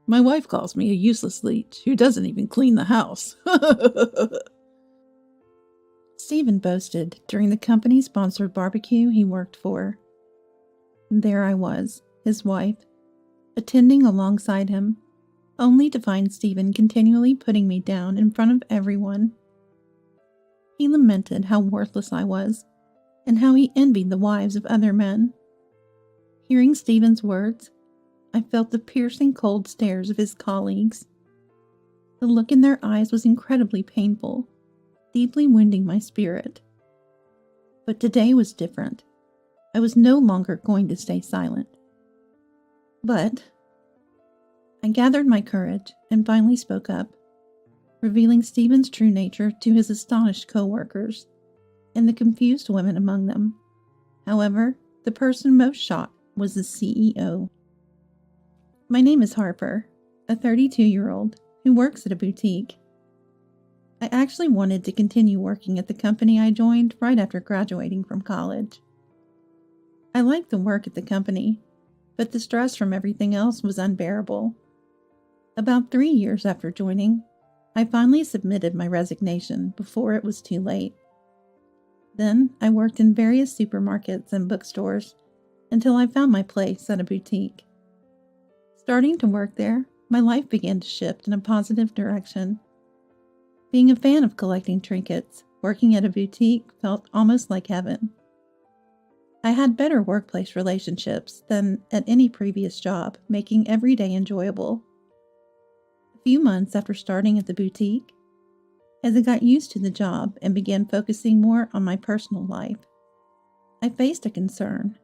My wife calls me a useless leech who doesn't even clean the house. Stephen boasted during the company-sponsored barbecue he worked for. There I was, his wife, attending alongside him, only to find Stephen continually putting me down in front of everyone. He lamented how worthless I was, and how he envied the wives of other men. Hearing Stephen's words, I felt the piercing cold stares of his colleagues. The look in their eyes was incredibly painful, deeply wounding my spirit. But today was different. I was no longer going to stay silent. But I gathered my courage and finally spoke up, revealing Stephen's true nature to his astonished co-workers and the confused women among them. However, the person most shocked was the CEO. My name is Harper, a 32-year-old who works at a boutique. I actually wanted to continue working at the company I joined right after graduating from college. I liked the work at the company, but the stress from everything else was unbearable. About 3 years after joining, I finally submitted my resignation before it was too late. Then I worked in various supermarkets and bookstores until I found my place at a boutique. Starting to work there, my life began to shift in a positive direction. Being a fan of collecting trinkets, working at a boutique felt almost like heaven. I had better workplace relationships than at any previous job, making every day enjoyable. A few months after starting at the boutique, as I got used to the job and began focusing more on my personal life, I faced a concern.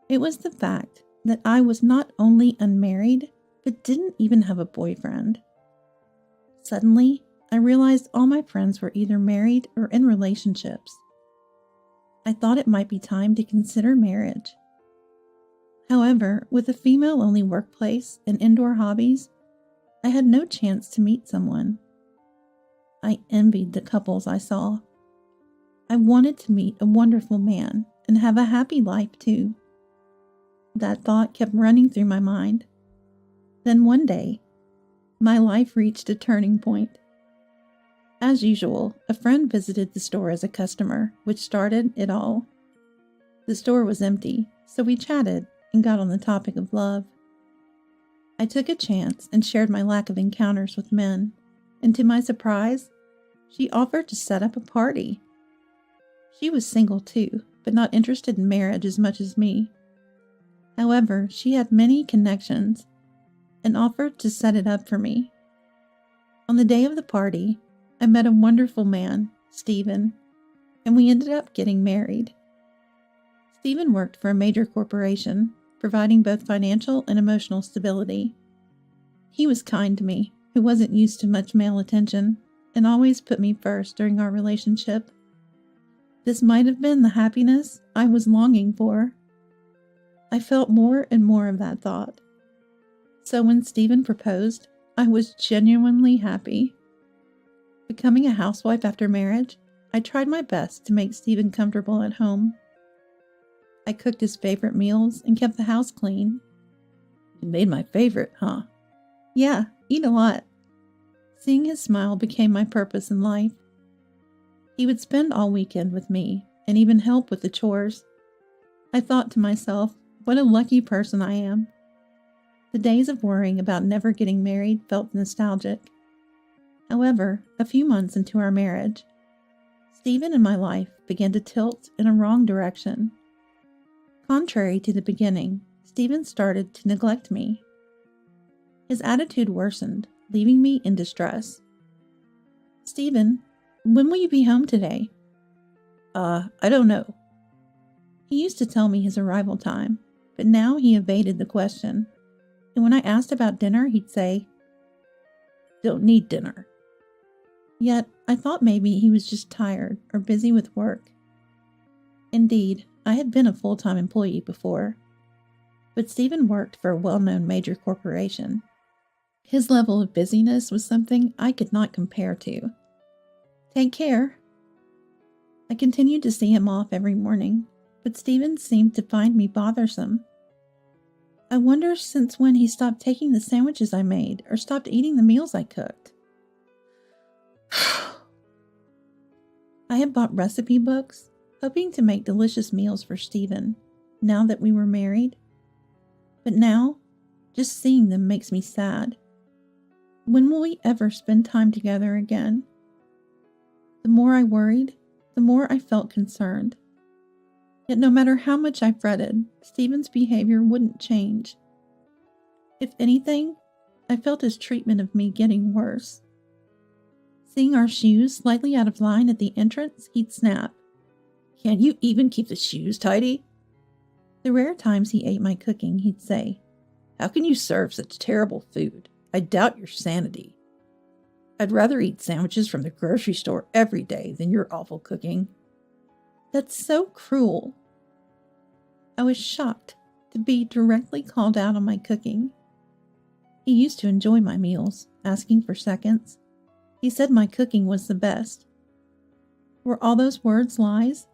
It was the fact that I was not only unmarried, but didn't even have a boyfriend. Suddenly, I realized all my friends were either married or in relationships. I thought it might be time to consider marriage. However, with a female-only workplace and indoor hobbies, I had no chance to meet someone. I envied the couples I saw. I wanted to meet a wonderful man and have a happy life too. That thought kept running through my mind. Then one day, my life reached a turning point. As usual, a friend visited the store as a customer, which started it all. The store was empty, so we chatted and got on the topic of love. I took a chance and shared my lack of encounters with men, and to my surprise, she offered to set up a party. She was single too, but not interested in marriage as much as me. However, she had many connections and offered to set it up for me. On the day of the party, I met a wonderful man, Stephen, and we ended up getting married. Stephen worked for a major corporation, providing both financial and emotional stability. He was kind to me, who wasn't used to much male attention, and always put me first during our relationship. This might have been the happiness I was longing for. I felt more and more of that thought. So when Stephen proposed, I was genuinely happy. Becoming a housewife after marriage, I tried my best to make Stephen comfortable at home. I cooked his favorite meals and kept the house clean. You made my favorite, huh? Yeah, eat a lot. Seeing his smile became my purpose in life. He would spend all weekend with me and even help with the chores. I thought to myself, what a lucky person I am. The days of worrying about never getting married felt nostalgic. However, a few months into our marriage, Stephen and my life began to tilt in a wrong direction. Contrary to the beginning, Stephen started to neglect me. His attitude worsened, leaving me in distress. Stephen, when will you be home today? I don't know. He used to tell me his arrival time, but now he evaded the question. And when I asked about dinner, he'd say, "Don't need dinner." Yet, I thought maybe he was just tired or busy with work. Indeed, I had been a full-time employee before, but Stephen worked for a well-known major corporation. His level of busyness was something I could not compare to. Take care. I continued to see him off every morning, but Stephen seemed to find me bothersome. I wonder since when he stopped taking the sandwiches I made or stopped eating the meals I cooked. I had bought recipe books, hoping to make delicious meals for Stephen, now that we were married. But now, just seeing them makes me sad. When will we ever spend time together again? The more I worried, the more I felt concerned. Yet no matter how much I fretted, Stephen's behavior wouldn't change. If anything, I felt his treatment of me getting worse. Seeing our shoes slightly out of line at the entrance, he'd snap. "Can't you even keep the shoes tidy?" The rare times he ate my cooking, he'd say, "How can you serve such terrible food? I doubt your sanity. I'd rather eat sandwiches from the grocery store every day than your awful cooking." That's so cruel. I was shocked to be directly called out on my cooking. He used to enjoy my meals, asking for seconds. He said my cooking was the best. Were all those words lies?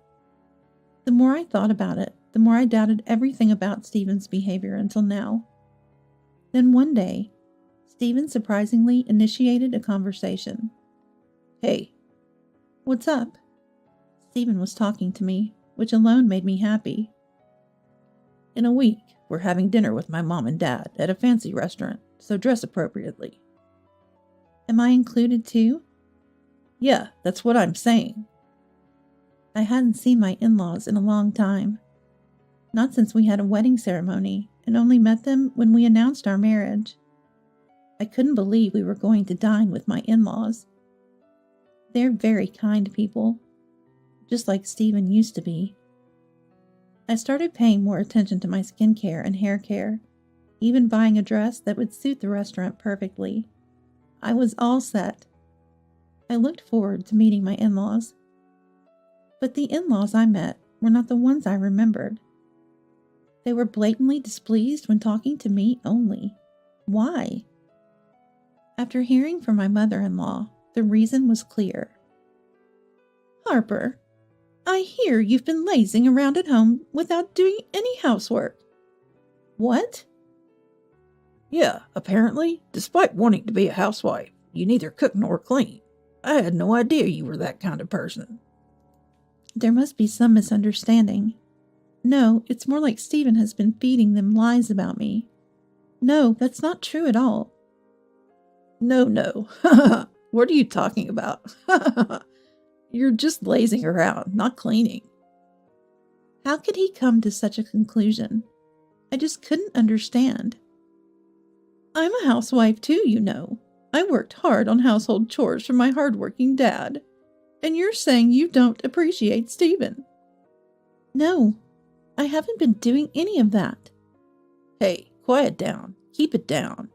The more I thought about it, the more I doubted everything about Stephen's behavior until now. Then one day, Stephen surprisingly initiated a conversation. "Hey." "What's up?" Stephen was talking to me, which alone made me happy. "In a week, we're having dinner with my mom and dad at a fancy restaurant, so dress appropriately." "Am I included too?" "Yeah, that's what I'm saying." I hadn't seen my in-laws in a long time. Not since we had a wedding ceremony, and only met them when we announced our marriage. I couldn't believe we were going to dine with my in-laws. They're very kind people, just like Stephen used to be. I started paying more attention to my skincare and hair care, even buying a dress that would suit the restaurant perfectly. I was all set. I looked forward to meeting my in-laws. But the in-laws I met were not the ones I remembered. They were blatantly displeased when talking to me only. Why? After hearing from my mother-in-law, the reason was clear. "Harper, I hear you've been lazing around at home without doing any housework." "What?" "Yeah, apparently, despite wanting to be a housewife, you neither cook nor clean. I had no idea you were that kind of person." There must be some misunderstanding. No, it's more like Stephen has been feeding them lies about me. No, that's not true at all. No. What are you talking about? You're just lazing around, not cleaning." How could he come to such a conclusion? I just couldn't understand. "I'm a housewife too, you know. I worked hard on household chores for my hard-working dad. And you're saying you don't appreciate Stephen." "No, I haven't been doing any of that." "Hey, quiet down. Keep it down."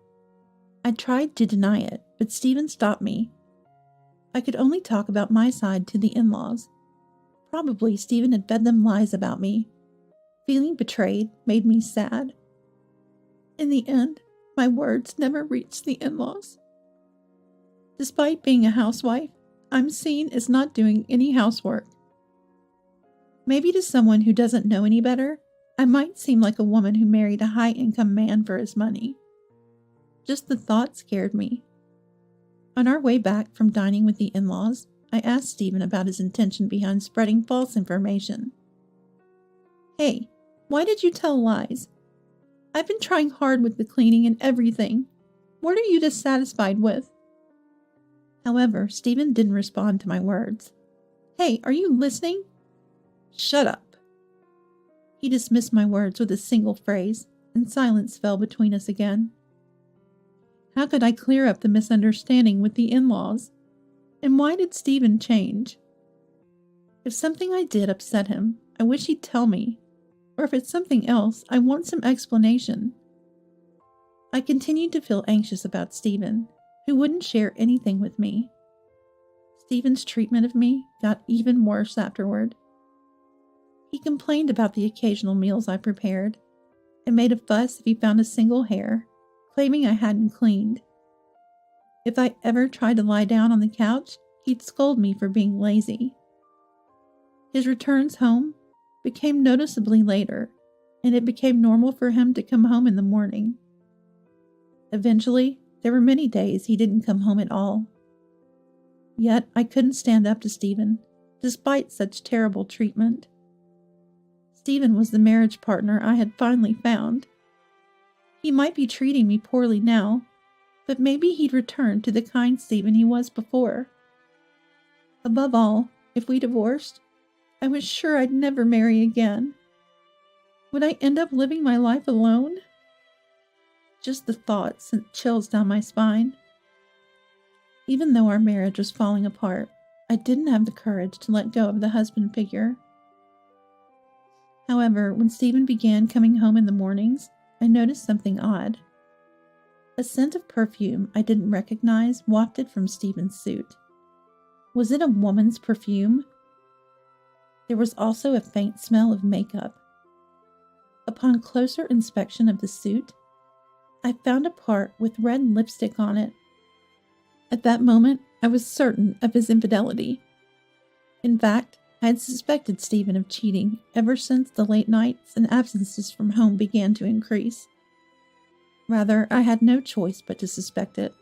I tried to deny it, but Stephen stopped me. I could only talk about my side to the in-laws. Probably Stephen had fed them lies about me. Feeling betrayed made me sad. In the end, my words never reached the in-laws. Despite being a housewife, I'm seen as not doing any housework. Maybe to someone who doesn't know any better, I might seem like a woman who married a high-income man for his money. Just the thought scared me. On our way back from dining with the in-laws, I asked Stephen about his intention behind spreading false information. "Hey, why did you tell lies? I've been trying hard with the cleaning and everything. What are you dissatisfied with?" However, Stephen didn't respond to my words. "Hey, are you listening?" "Shut up." He dismissed my words with a single phrase, and silence fell between us again. How could I clear up the misunderstanding with the in-laws? And why did Stephen change? If something I did upset him, I wish he'd tell me. Or if it's something else, I want some explanation. I continued to feel anxious about Stephen, who wouldn't share anything with me. Stephen's treatment of me got even worse afterward. He complained about the occasional meals I prepared, and made a fuss if he found a single hair, claiming I hadn't cleaned. If I ever tried to lie down on the couch, he'd scold me for being lazy. His returns home became noticeably later, and it became normal for him to come home in the morning. Eventually, there were many days he didn't come home at all. Yet I couldn't stand up to Stephen, despite such terrible treatment. Stephen was the marriage partner I had finally found. He might be treating me poorly now, but maybe he'd return to the kind Stephen he was before. Above all, if we divorced, I was sure I'd never marry again. Would I end up living my life alone? Just the thought sent chills down my spine. Even though our marriage was falling apart, I didn't have the courage to let go of the husband figure. However, when Stephen began coming home in the mornings, I noticed something odd. A scent of perfume I didn't recognize wafted from Stephen's suit. Was it a woman's perfume? There was also a faint smell of makeup. Upon closer inspection of the suit, I found a part with red lipstick on it. At that moment, I was certain of his infidelity. In fact, I had suspected Stephen of cheating ever since the late nights and absences from home began to increase. Rather, I had no choice but to suspect it.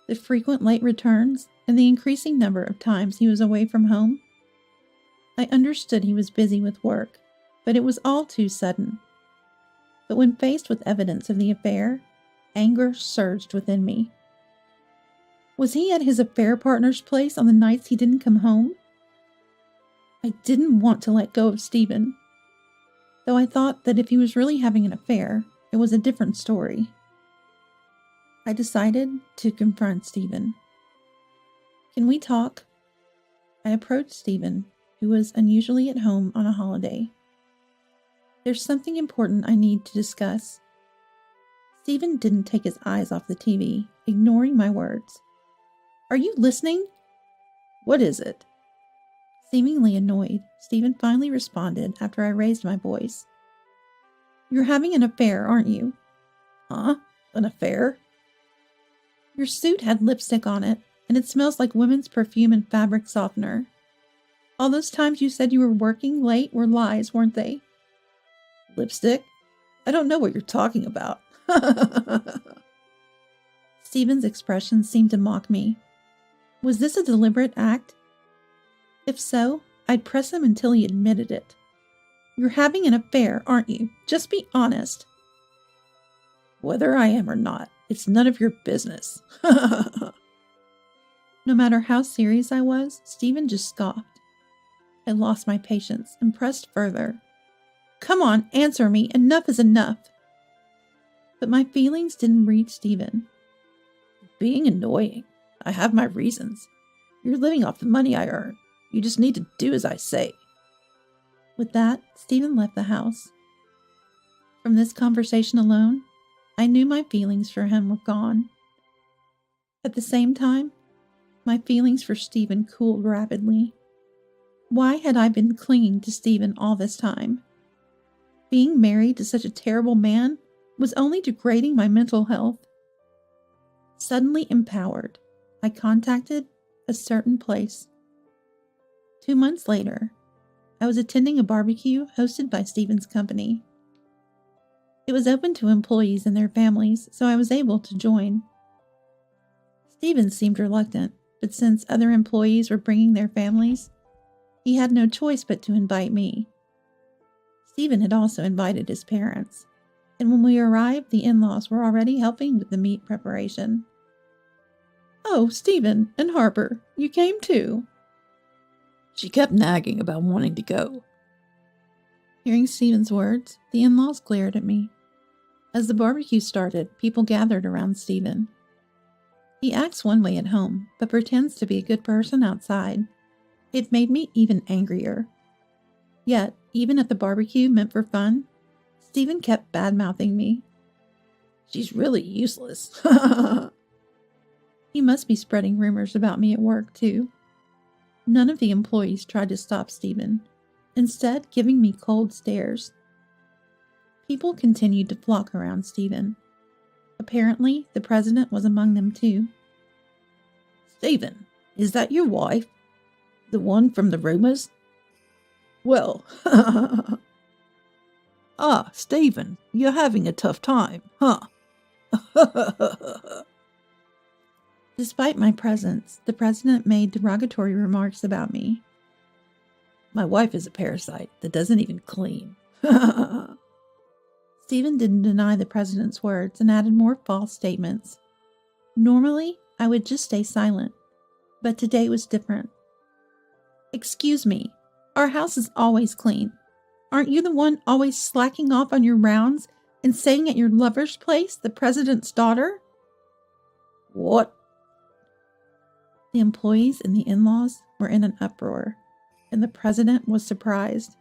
The frequent late returns and the increasing number of times he was away from home. I understood he was busy with work, but it was all too sudden. But when faced with evidence of the affair, anger surged within me. Was he at his affair partner's place on the nights he didn't come home? I didn't want to let go of Stephen, though I thought that if he was really having an affair, it was a different story. I decided to confront Stephen. Can we talk? I approached Stephen, who was unusually at home on a holiday. There's something important I need to discuss. Stephen didn't take his eyes off the TV, ignoring my words. Are you listening? What is it? Seemingly annoyed, Stephen finally responded after I raised my voice. You're having an affair, aren't you? Huh? An affair? Your suit had lipstick on it, and it smells like women's perfume and fabric softener. All those times you said you were working late were lies, weren't they? Lipstick? I don't know what you're talking about. Stephen's expression seemed to mock me. Was this a deliberate act? If so, I'd press him until he admitted it. You're having an affair, aren't you? Just be honest. Whether I am or not, it's none of your business. No matter how serious I was, Stephen just scoffed. I lost my patience and pressed further. Come on, answer me. Enough is enough. But my feelings didn't reach Stephen. Being annoying. I have my reasons. You're living off the money I earn. You just need to do as I say. With that, Stephen left the house. From this conversation alone, I knew my feelings for him were gone. At the same time, my feelings for Stephen cooled rapidly. Why had I been clinging to Stephen all this time? Being married to such a terrible man was only degrading my mental health. Suddenly empowered, I contacted a certain place. 2 months later, I was attending a barbecue hosted by Stephen's company. It was open to employees and their families, so I was able to join. Stephen seemed reluctant, but since other employees were bringing their families, he had no choice but to invite me. Stephen had also invited his parents, and when we arrived, the in-laws were already helping with the meat preparation. Oh, Stephen and Harper, you came too. She kept nagging about wanting to go. Hearing Stephen's words, the in-laws glared at me. As the barbecue started, people gathered around Stephen. He acts one way at home, but pretends to be a good person outside. It made me even angrier. Yet, even at the barbecue meant for fun, Stephen kept bad-mouthing me. She's really useless. He must be spreading rumors about me at work, too. None of the employees tried to stop Stephen, instead giving me cold stares. People continued to flock around Stephen. Apparently, the president was among them, too. Stephen, is that your wife? The one from the rumors? Well, Ah, Stephen, you're having a tough time, huh? Despite my presence, the president made derogatory remarks about me. My wife is a parasite that doesn't even clean. Stephen didn't deny the president's words and added more false statements. Normally, I would just stay silent, but today was different. Excuse me, our house is always clean. Aren't you the one always slacking off on your rounds and staying at your lover's place, the president's daughter? What? The employees and the in-laws were in an uproar, and the president was surprised.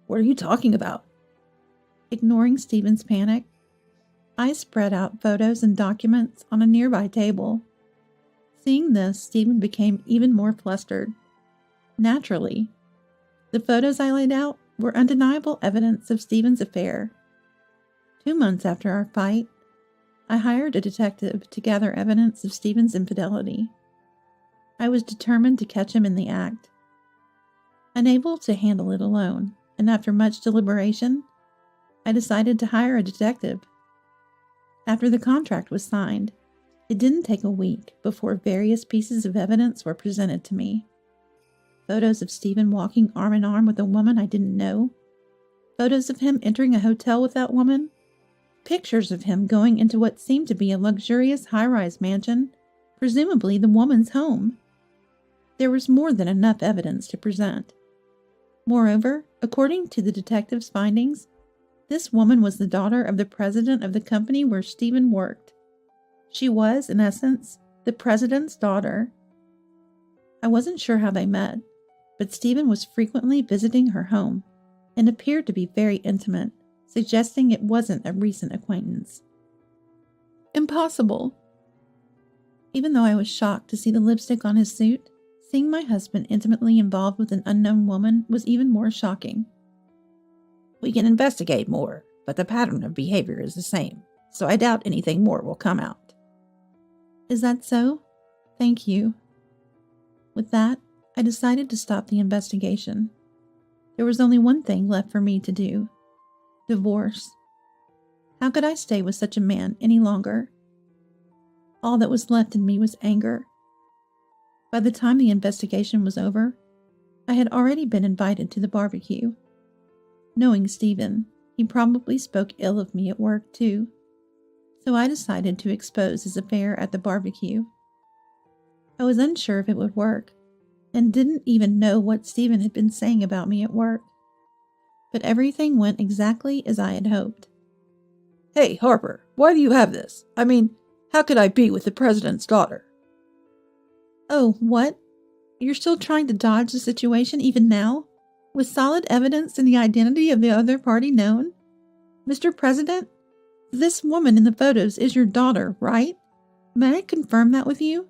What are you talking about? Ignoring Stephen's panic, I spread out photos and documents on a nearby table. Seeing this, Stephen became even more flustered. Naturally, the photos I laid out were undeniable evidence of Stephen's affair. 2 months after our fight, I hired a detective to gather evidence of Stephen's infidelity. I was determined to catch him in the act. Unable to handle it alone, and after much deliberation, I decided to hire a detective. After the contract was signed, it didn't take a week before various pieces of evidence were presented to me. Photos of Stephen walking arm in arm with a woman I didn't know. Photos of him entering a hotel with that woman. Pictures of him going into what seemed to be a luxurious high-rise mansion, presumably the woman's home. There was more than enough evidence to present. Moreover, according to the detective's findings, this woman was the daughter of the president of the company where Stephen worked. She was, in essence, the president's daughter. I wasn't sure how they met, but Stephen was frequently visiting her home and appeared to be very intimate, suggesting it wasn't a recent acquaintance. Impossible. Even though I was shocked to see the lipstick on his suit, seeing my husband intimately involved with an unknown woman was even more shocking. We can investigate more, but the pattern of behavior is the same, so I doubt anything more will come out. Is that so? Thank you. With that, I decided to stop the investigation. There was only one thing left for me to do: divorce. How could I stay with such a man any longer? All that was left in me was anger. By the time the investigation was over, I had already been invited to the barbecue. Knowing Stephen, he probably spoke ill of me at work too, so I decided to expose his affair at the barbecue. I was unsure if it would work, and didn't even know what Stephen had been saying about me at work. But everything went exactly as I had hoped. Hey, Harper, why do you have this? I mean, how could I be with the president's daughter? Oh, what? You're still trying to dodge the situation even now? With solid evidence and the identity of the other party known? Mr. President, this woman in the photos is your daughter, right? May I confirm that with you?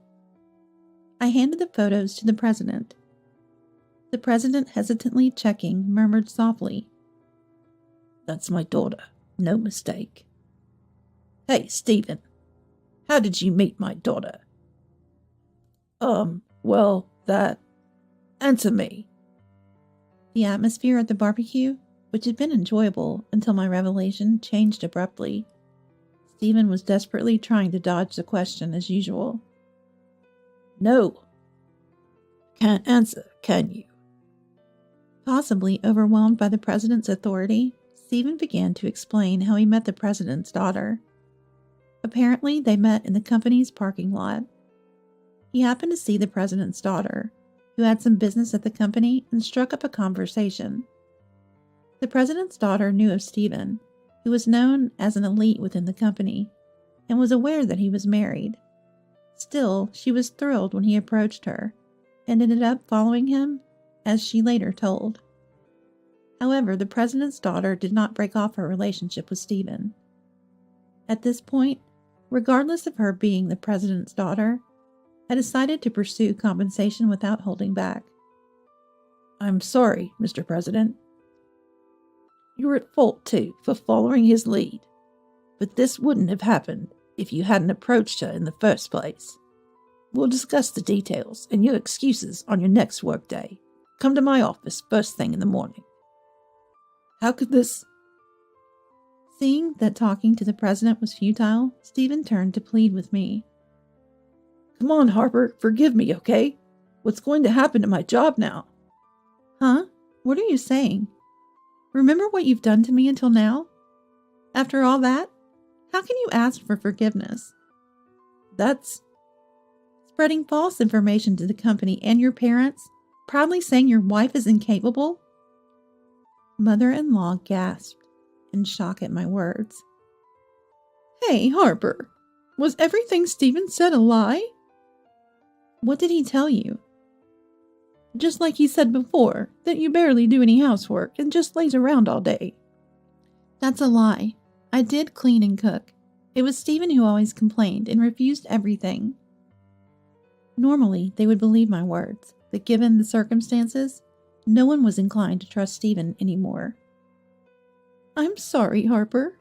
I handed the photos to the president. The president, hesitantly checking, murmured softly, That's my daughter. No mistake. Hey, Stephen, how did you meet my daughter? Answer me. The atmosphere at the barbecue, which had been enjoyable until my revelation, changed abruptly. Stephen was desperately trying to dodge the question as usual. No. Can't answer, can you? Possibly overwhelmed by the president's authority, Stephen began to explain how he met the president's daughter. Apparently, they met in the company's parking lot. He happened to see the president's daughter, who had some business at the company, and struck up a conversation. The president's daughter knew of Stephen, who was known as an elite within the company, and was aware that he was married. Still, she was thrilled when he approached her, and ended up following him, as she later told. However, the president's daughter did not break off her relationship with Stephen. At this point, regardless of her being the president's daughter, I decided to pursue compensation without holding back. I'm sorry, Mr. President. You're at fault, too, for following his lead. But this wouldn't have happened if you hadn't approached her in the first place. We'll discuss the details and your excuses on your next workday. Come to my office first thing in the morning. How could this... Seeing that talking to the president was futile, Stephen turned to plead with me. Come on, Harper, forgive me, okay? What's going to happen to my job now? Huh? What are you saying? Remember what you've done to me until now? After all that, how can you ask for forgiveness? That's spreading false information to the company and your parents, proudly saying your wife is incapable? Mother-in-law gasped in shock at my words. Hey, Harper, was everything Stephen said a lie? What did he tell you? Just like he said before, that you barely do any housework and just lays around all day. That's a lie. I did clean and cook. It was Stephen who always complained and refused everything. Normally, they would believe my words, but given the circumstances, no one was inclined to trust Stephen anymore. I'm sorry, Harper.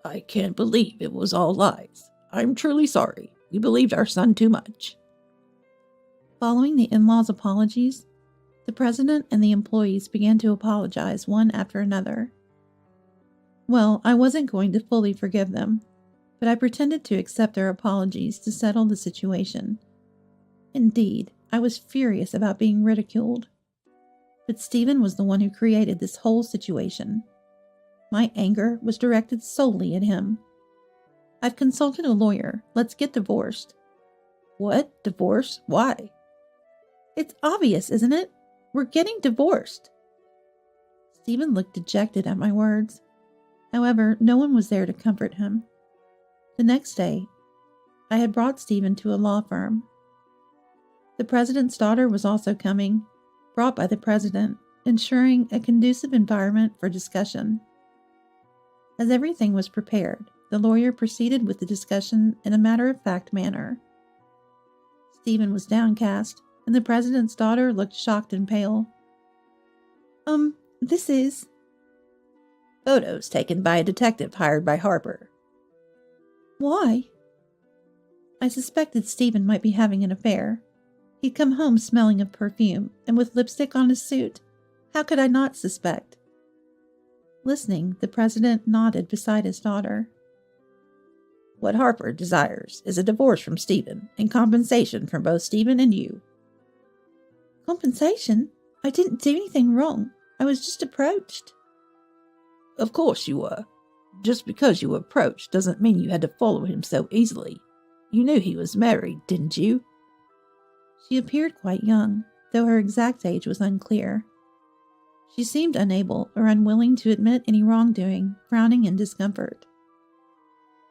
I can't believe it was all lies. I'm truly sorry. We believed our son too much. Following the in-laws' apologies, the president and the employees began to apologize one after another. Well, I wasn't going to fully forgive them, but I pretended to accept their apologies to settle the situation. Indeed, I was furious about being ridiculed. But Stephen was the one who created this whole situation. My anger was directed solely at him. I've consulted a lawyer. Let's get divorced. What? Divorce? Why? It's obvious, isn't it? We're getting divorced. Stephen looked dejected at my words. However, no one was there to comfort him. The next day, I had brought Stephen to a law firm. The president's daughter was also coming, brought by the president, ensuring a conducive environment for discussion. As everything was prepared, the lawyer proceeded with the discussion in a matter-of-fact manner. Stephen was downcast, and the president's daughter looked shocked and pale. This is... Photos taken by a detective hired by Harper. Why? I suspected Stephen might be having an affair. He'd come home smelling of perfume and with lipstick on his suit. How could I not suspect? Listening, the president nodded beside his daughter. What Harper desires is a divorce from Stephen and compensation from both Stephen and you. Compensation? I didn't do anything wrong. I was just approached. Of course you were. Just because you were approached doesn't mean you had to follow him so easily. You knew he was married, didn't you? She appeared quite young, though her exact age was unclear. She seemed unable or unwilling to admit any wrongdoing, frowning in discomfort.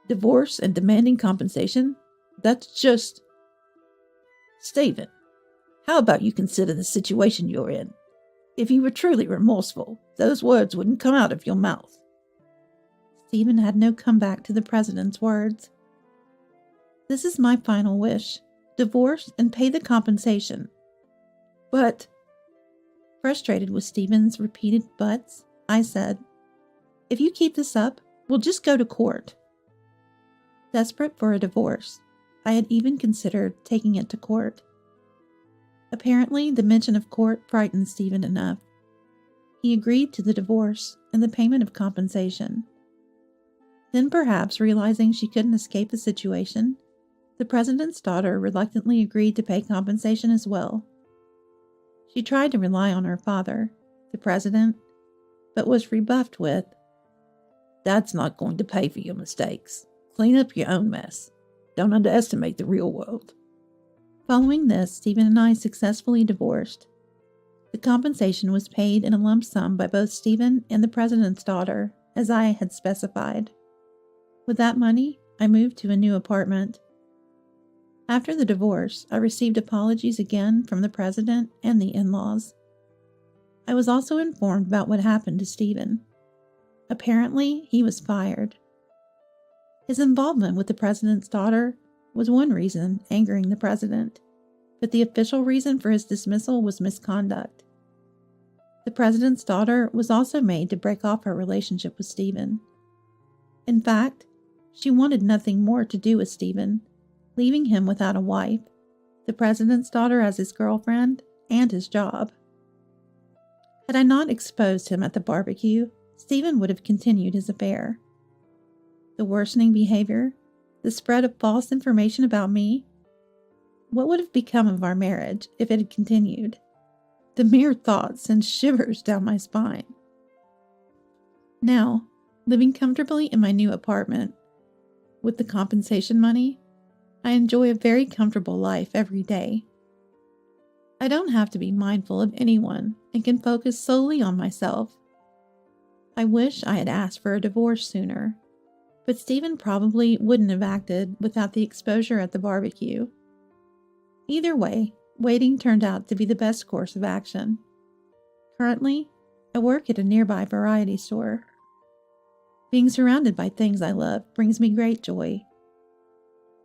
Divorce and demanding compensation? That's just... Stephen, how about you consider the situation you're in? If you were truly remorseful, those words wouldn't come out of your mouth. Stephen had no comeback to the president's words. This is my final wish. Divorce and pay the compensation. But... Frustrated with Stephen's repeated buts, I said, if you keep this up, we'll just go to court. Desperate for a divorce, I had even considered taking it to court. Apparently, the mention of court frightened Stephen enough. He agreed to the divorce and the payment of compensation. Then, perhaps realizing she couldn't escape the situation, the president's daughter reluctantly agreed to pay compensation as well. She tried to rely on her father, the president, but was rebuffed with, Dad's not going to pay for your mistakes. Clean up your own mess. Don't underestimate the real world. Following this, Stephen and I successfully divorced. The compensation was paid in a lump sum by both Stephen and the president's daughter, as I had specified. With that money, I moved to a new apartment. After the divorce, I received apologies again from the president and the in-laws. I was also informed about what happened to Stephen. Apparently, he was fired. His involvement with the president's daughter was one reason angering the president, but the official reason for his dismissal was misconduct. The president's daughter was also made to break off her relationship with Stephen. In fact, she wanted nothing more to do with Stephen, leaving him without a wife, the president's daughter as his girlfriend, and his job. Had I not exposed him at the barbecue, Stephen would have continued his affair. The worsening behavior, the spread of false information about me, what would have become of our marriage if it had continued? The mere thought sends shivers down my spine. Now, living comfortably in my new apartment, with the compensation money, I enjoy a very comfortable life every day. I don't have to be mindful of anyone and can focus solely on myself. I wish I had asked for a divorce sooner, but Stephen probably wouldn't have acted without the exposure at the barbecue. Either way, waiting turned out to be the best course of action. Currently, I work at a nearby variety store. Being surrounded by things I love brings me great joy.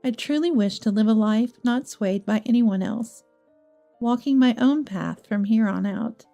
I truly wish to live a life not swayed by anyone else, walking my own path from here on out.